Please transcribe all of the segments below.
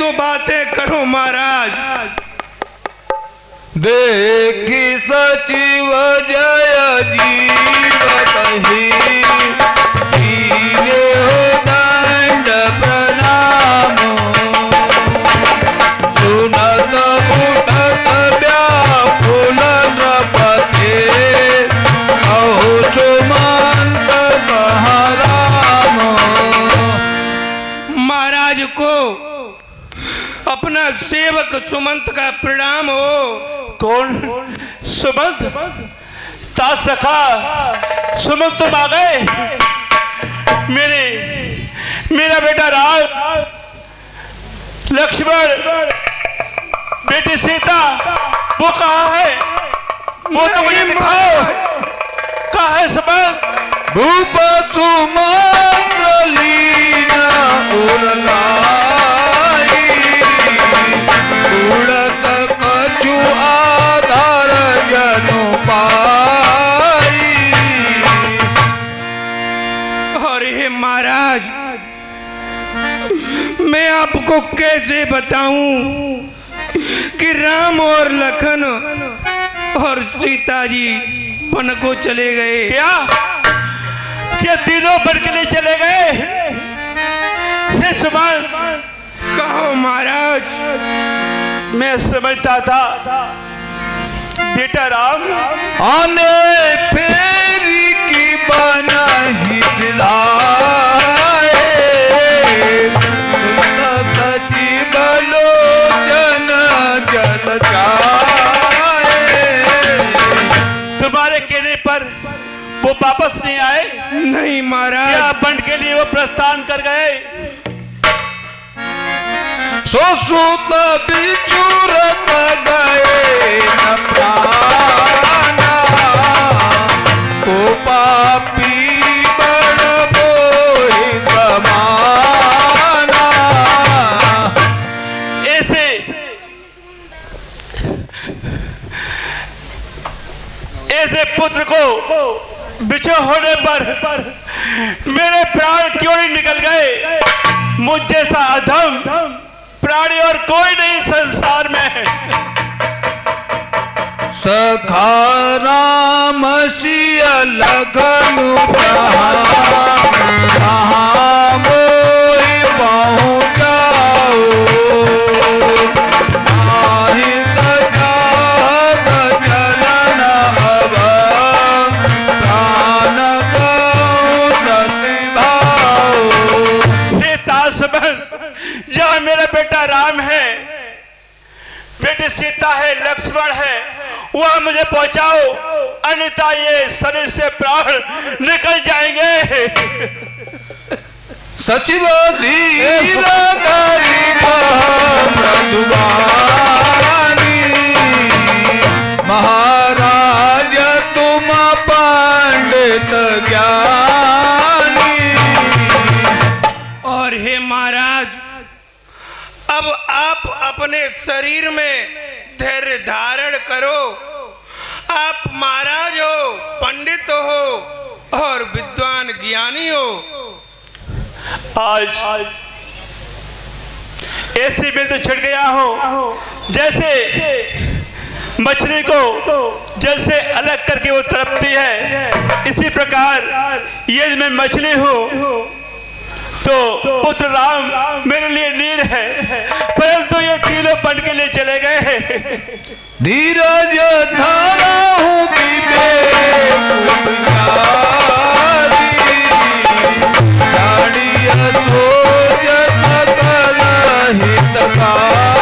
तो बातें करो महाराज। देखी सचिव जय जीव कही कीने हो दंड प्रणाम। सुनत उठत व्याकुल नृपते अहो सुमंत कहा राम। महाराज को अपना सेवक सुमंत का प्रणाम हो। कौन सुमंत? ता सखा सुमंत तुम आ गए। मेरा बेटा राम, लक्ष्मण, बेटी सीता वो कहाँ है? वो तो मुझे दिखाओ। कहाँ है सुमंत? भूप सुमंत्र लीना उरलाई उड़त कछु आधार जनु पाई। अरे महाराज, मैं आपको कैसे बताऊं कि राम और लखन और सीता जी वन को चले गए। क्या तीनों वन के लिए चले गए? हे सुमंत, कहो महाराज। मैं समझता था बेटा राम आने फेरी की बना ही सिधाए सुनत सचिव लोचन जल जाए। तुम्हारे कहने पर वो वापस नहीं आए? नहीं महाराज। क्या वन के लिए वो प्रस्थान कर गए? सुत बिचुरत गए न प्राणा को पापी बड़ मोहि समाना। ऐसे पुत्र को बिछो होने पर मेरे प्राण क्यों नहीं निकल गए? मुझ जैसा अधम प्राणी और कोई नहीं संसार में है। सखा राम सिय लखनु कहाँ मोहि पहुँचाओ आहित चाहत चलन अब प्राण गऊ सति भाओ। हे तासबंद, जहाँ मेरा बेटा राम है, बेटी सीता है, लक्ष्मण है, वहां मुझे पहुंचाओ, अन्यथा ये शरीर से प्राण निकल जाएंगे। सचिव धीर धरि मृदुवानी महाराज तुम पंडित ज्ञानी। और हे महाराज, अब आप अपने शरीर में धैर्य धारण करो। आप महाराज हो, पंडित हो और विद्वान ज्ञानी हो। आज ऐसी बिंदु छिड़ गया हूं जैसे मछली को जल से अलग करके वो तड़पती है। इसी प्रकार यदि मैं मछली हूं तो पुत्र राम मेरे लिए नीर है, परंतु ये तीनों बन के लिए चले गए हैं। धीरज धारा हूँ विवेक विचारी जानिय सोच सकल हितकारी।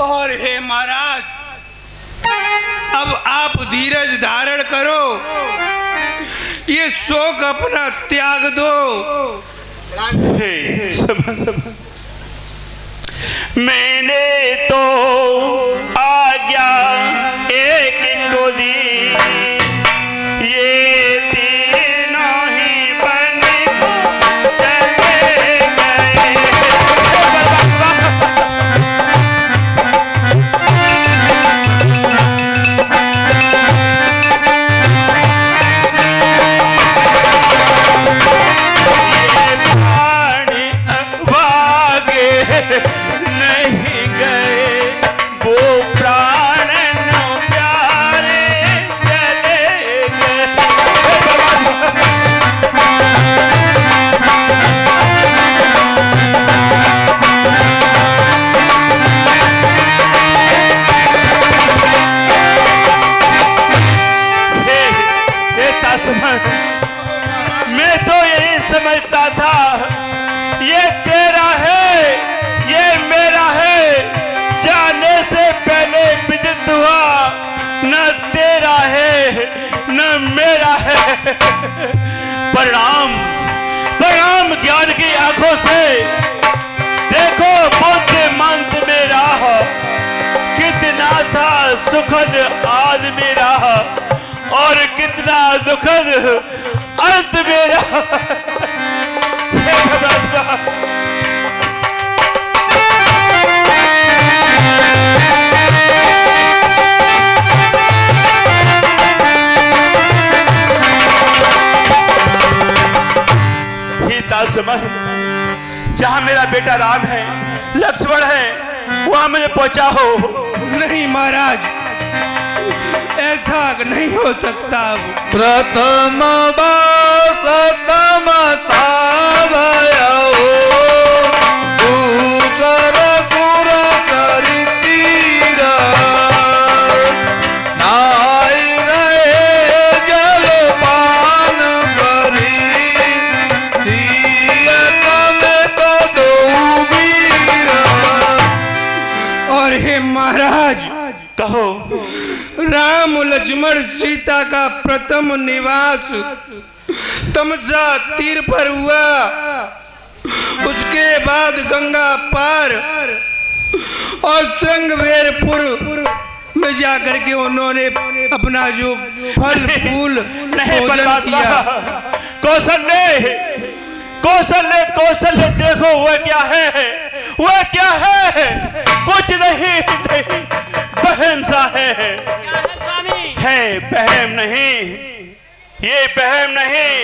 और हे महाराज, अब आप धीरज धारण करो, ये शोक अपना त्याग दो। मैंने तो आज्ञा एक को दी, ये तीनों ही बन चले गए। ये दासमन, मैं तो यही समझता था ये तेरा है, ये मेरा है। जाने से पहले विदित हुआ न तेरा है न मेरा है। प्रणाम प्रणाम ज्ञान की आंखों से देखो बुद्ध मंत मेरा, कितना था सुखद आज मेरा और कितना दुखद अंत मेरा। हे परमात्मा, जहां मेरा बेटा राम है, लक्ष्मण है, वहां मुझे पहुंचाओ। नहीं महाराज, ऐसा नहीं हो सकता। प्रथम सतम सावयो दूसर सुर सरितीर नाय रहे जल पान करी सियत में तो दो वीर। और हे महाराज, कहो। राम लक्ष्मण सीता का प्रथम निवास तमसा तीर पर हुआ, उसके बाद गंगा पार और श्रृंगवेरपुर में जाकर के उन्होंने अपना जो फल फूल भोजन किया। कौशल्य कौशल्य कौशल्य, देखो वह क्या है, वह क्या है? कुछ नहीं, बहम सा है बहम नहीं, ये बहम नहीं,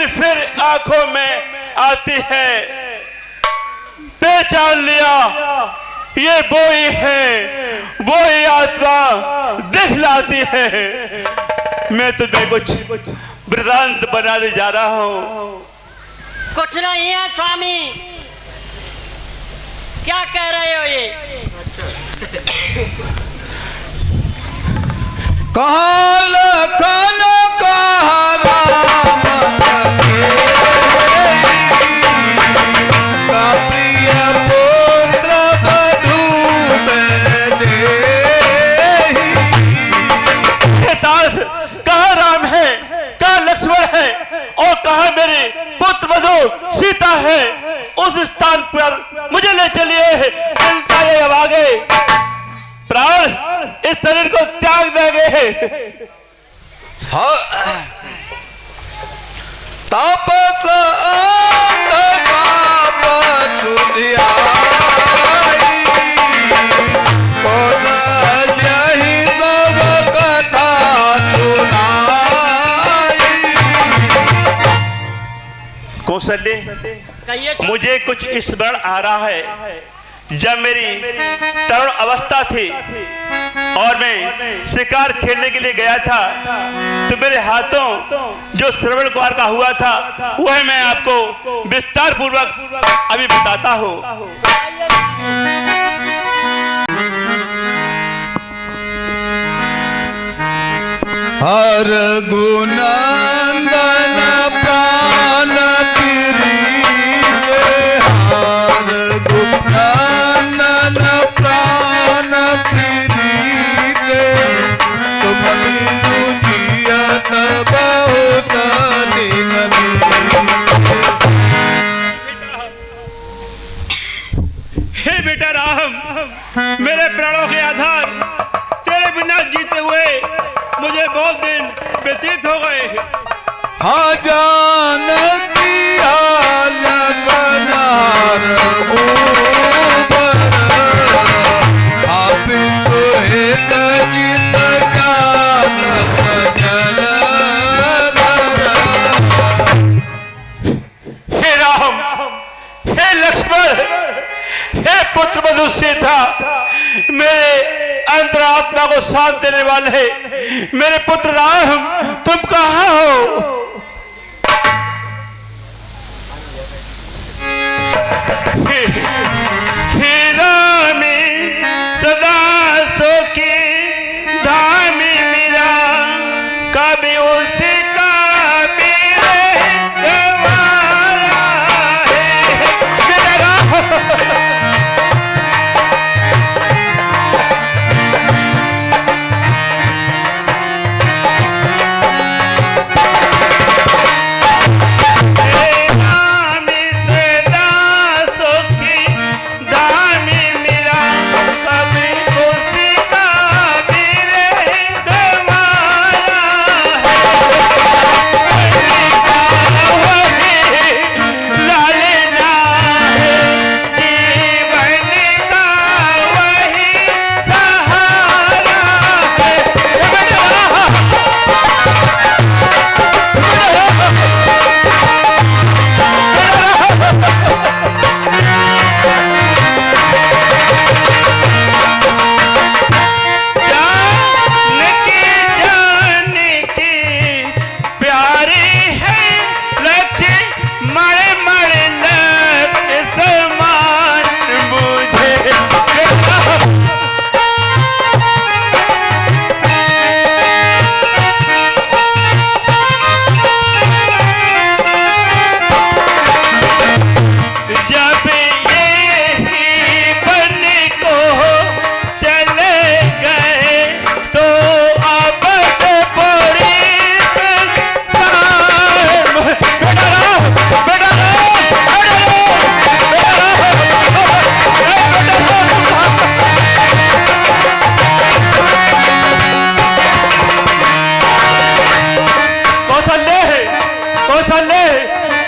फिर आंखों में आती है। पहचान लिया, ये वही है, वही आत्मा दिखलाती है। मैं तुम्हें कुछ वृतांत बनाने जा रहा हूं। कुछ नहीं है स्वामी, क्या कह रहे हो ये? कहाँ लखन कहाँ राम का प्रिय पुत्र बधू में देहि। कहाँ राम है, कहाँ लक्ष्मण है और कहाँ मेरे पुत्र बधू सीता है? उस स्थान पर मुझे ले चलिए। चिंता ये अब आगे प्राण इस शरीर को त्याग देंगे। तापस अंधताप सुधियाई, कौशल्य ही सब कथा सुनाई। कौशल्य, कहिए। मुझे कुछ स्मरण आ रहा है। जब मेरी तरुण अवस्था थी और मैं शिकार खेलने के लिए गया था, तो मेरे हाथों जो श्रवण कुमार का हुआ था वह मैं आपको विस्तार पूर्वक अभी बताता हूँ। हर गुनंदन प्राण प्रीत, हर गुनंदन प्राण प्रीत, तुम बिनु जियत बहुत दिन बीत। हे बेटा राम, मेरे प्राणों के आधार, तेरे बिना जीते हुए मुझे बहुत दिन व्यतीत हो गए। हाँ जानकी लगनहार ऊपर, आप तो हित चित जात जल धर। हे राम, हे लक्ष्मण, हे पुत्र बधू सीता, मेरे अंतरात्मा को शांत देने वाले मेरे पुत्र राम, तुम कहाँ हो? हे रामी सदा सो की धामी मेरा, कभी कोशिका मेरे गवारा है मेरा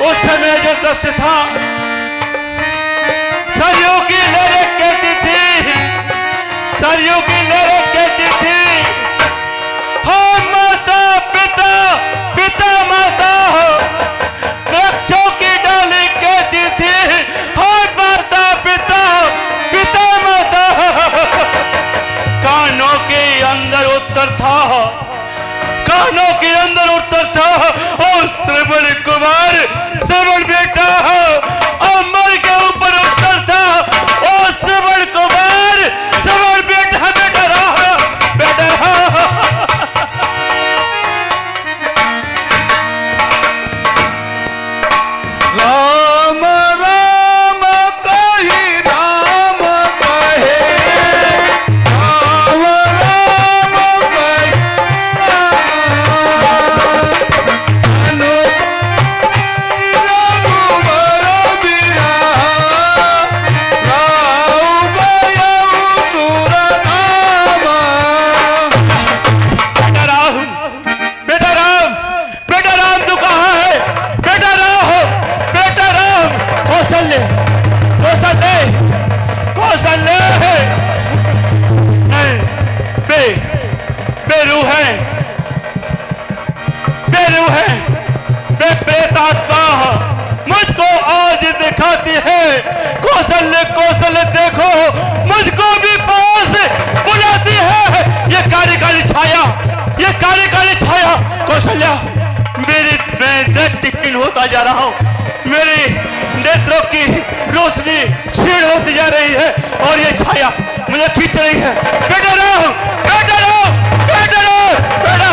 उस समय जो दृश्य था, सरयू की लहरें कहती थी, सरयू की लहरें कहती थी, हो माता पिता, पिता माता, वृक्षों की डाली कहती थी, हो माता पिता, पिता माता। कानों के अंदर उत्तर था, कानों के अंदर उत्तर था, ओ श्रवण कुमार, श्रवण बेटा, अमर के ऊपर उत्तर था, ओ श्रवण कुमार, श्रवण बेटा, बेटा रहा, बेटा रहा। राम राम कही राम कहे, राम राम कही रघुवर बिरहा, राउ गयउ तुर धामा। बेटा राम, बेटा राम, बेटा राम तू कहाँ है? बेटा राम, बेटा राम, कौशल्य, कौशल्य, कौशल्य, नहीं, बेरू है, बेरू है, प्रेतात्मा मुझको आज दिखाती है। कौशल्य, कौशल्य देखो, मुझको भी पास बुलाती है। ये काली काली छाया, ये काली काली छाया, कौशल्या, मेरी मैं दृष्टिहीन होता जा रहा हूँ, मेरी नेत्रों की रोशनी क्षीण होती जा रही है और ये छाया मुझे खींच रही है। बेटा राम, बेटा राम, बेटा राम, बेटा